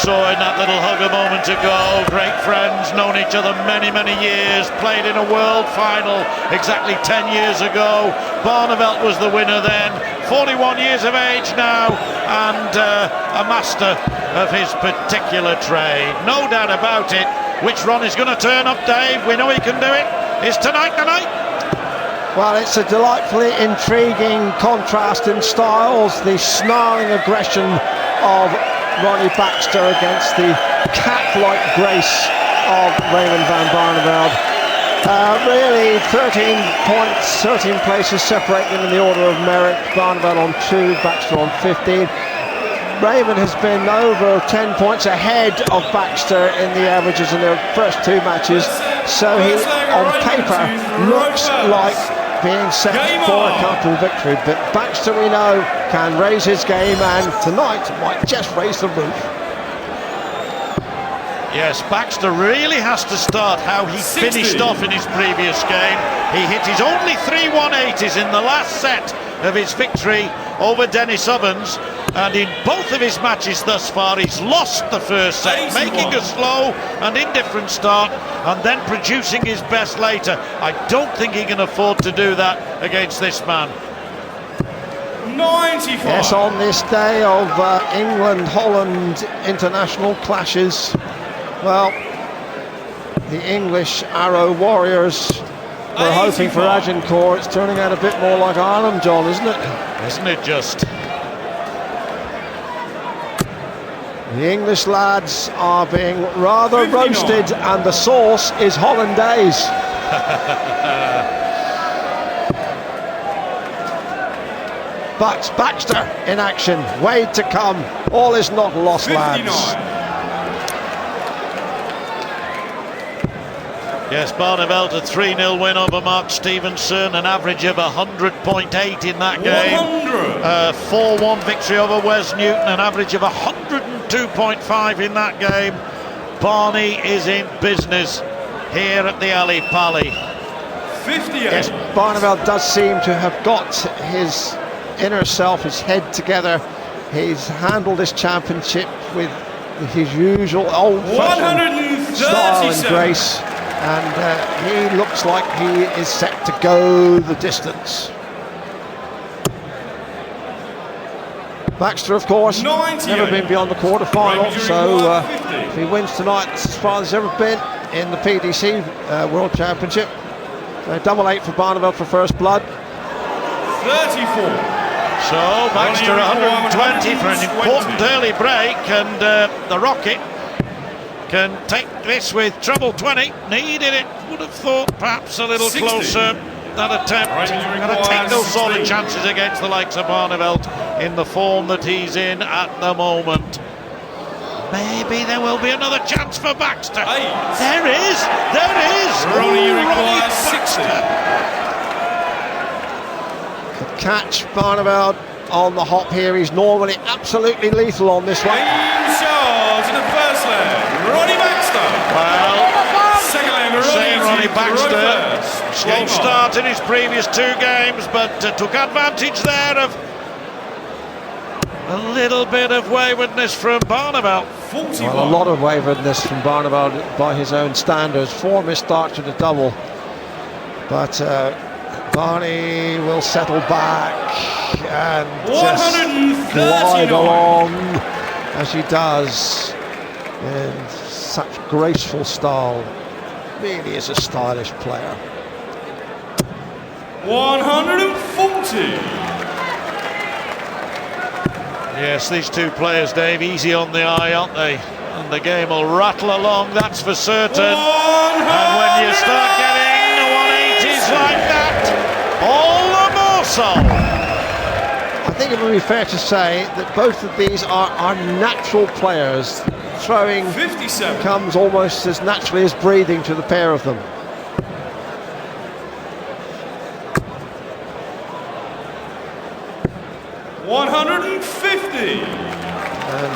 saw in that little hug a moment ago. Great friends, known each other many, many years, played in a world final exactly 10 years ago. Barneveld was the winner then, 41 years of age now, and a master of his particular trade. No doubt about it. Which Ron is going to turn up, Dave? We know he can do it. Is tonight the night? Well, it's a delightfully intriguing contrast in styles, the snarling aggression of Ronnie Baxter against the cat-like grace of Raymond van Barneveld. Really, 13 points, 13 places separate them in the order of merit. Barneveld on 2, Baxter on 15. Raymond has been over 10 points ahead of Baxter in the averages in their first 2 matches, so he, on paper, looks like being set for a comfortable victory. But Baxter, we know, can raise his game, and tonight might just raise the roof. Yes, Baxter really has to start how he finished off in his previous game. He hit his only 3 180s in the last set of his victory over Dennis Ovens, and in both of his matches thus far he's lost the first set, making a slow and indifferent start and then producing his best later. I don't think he can afford to do that against this man. 95. Yes, on this day of England-Holland international clashes, well, the English Arrow Warriors were hoping for Agincourt. It's turning out a bit more like Ireland, John, isn't it? Isn't it just? The English lads are being rather 59. roasted, and the sauce is hollandaise. But Baxter in action, Wade to come. All is not lost, 59. lads. Yes, Barneveld a 3-0 win over Mark Stevenson, an average of 100.8 in that game. 4-1 victory over Wes Newton, an average of 102.5 in that game. Barney is in business here at the Ali Pali. 58. Yes, Barneveld does seem to have got his inner self, his head together. He's handled this championship with his usual old-fashioned style and grace. And he looks like he is set to go the distance. Baxter, of course, never been beyond the quarter-final, so if he wins tonight, it's as far as he's ever been in the PDC World Championship. Double 8 for Barneveld for first blood. 34. So Baxter 120 for an important early break, and the Rocket can take this with treble 20. Needed it. Would have thought perhaps a little 60. closer. That attempt. Got to take those sort of chances against the likes of Barneveld in the form that he's in at the moment. Maybe there will be another chance for Baxter. There is. Ronnie Ronnie requires 60. The catch, Barneveld on the hop here. He's normally absolutely lethal on this one. Game charge in the first leg. Ronnie Baxter. Well, Second leg, saying Ronnie Baxter, first. slow start in his previous 2 games, but took advantage there of a little bit of waywardness from Barneveld. 41. Well, a lot of waywardness from Barneveld by his own standards. 4 missed starts to the double, but Barney will settle back and just glide along as he does in such graceful style. Really is a stylish player. 140. Yes, these 2 players, Dave, easy on the eye, aren't they? And the game will rattle along, that's for certain. And when you start getting 180s like that, all the more so. I think it would be fair to say that both of these are natural players. Throwing 57. comes almost as naturally as breathing to the pair of them. $150. And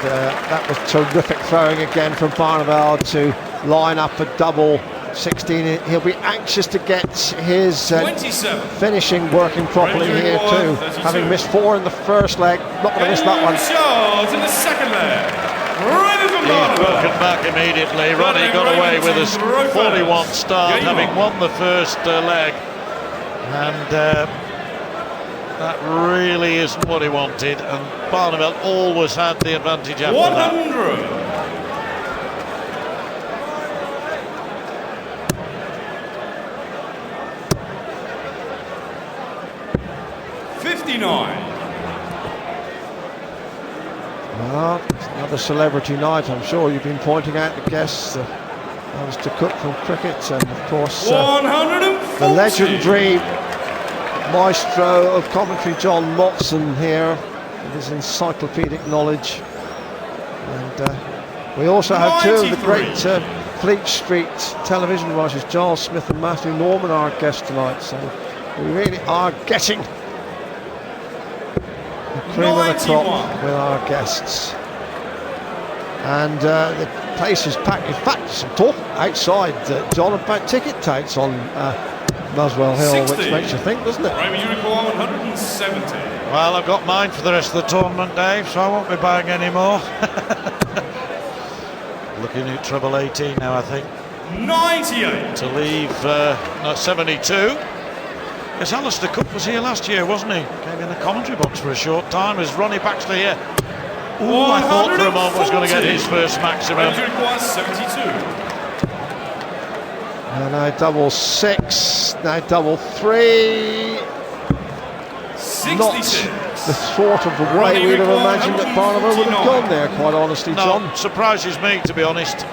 that was terrific throwing again from Barneveld to line up a double 16. He'll be anxious to get his 27. finishing working properly here too. 32. Having missed 4 in the first leg, not going to miss that one. Charge in the second leg. Raymond van Barneveld. broken back immediately. Ronnie got away with a 41 start, having won the first leg, and that really isn't what he wanted, and Barneveld always had the advantage after 100. that. 59. Well, it's another celebrity night. I'm sure you've been pointing out the guests. Alistair Cook from cricket, and of course the legendary maestro of commentary John Motson here with his encyclopedic knowledge. And we also have two of the great Fleet Street television writers, Giles Smith and Matthew Norman, our guests tonight. So we really are getting the cream of the crop with our guests. And the place is packed. In fact, some talk outside, John, about ticket touts on Muswell Hill, 60. which makes you think, doesn't it? Raymond, you require 170. Well, I've got mine for the rest of the tournament, Dave, so I won't be buying any more. Looking at treble 18 now, I think. 98. To leave 72. Yes, Alistair Cook was here last year, wasn't he? Came in the commentary box for a short time. Is Ronnie Baxter here? Ooh, I thought for a moment was going to get his first maximum. Raymond, you require 72. And now double 6, now double 3. 66. Not the sort of way we'd have imagined that Barneveld would have gone there, quite honestly, John. No, surprises me, to be honest.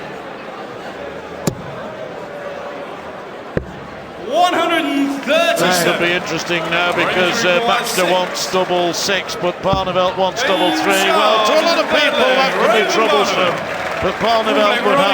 130. This will be interesting now because Baxter wants double 6, but Barneveld wants double 3. Well, to a lot of people that could be troublesome, but Barneveld would have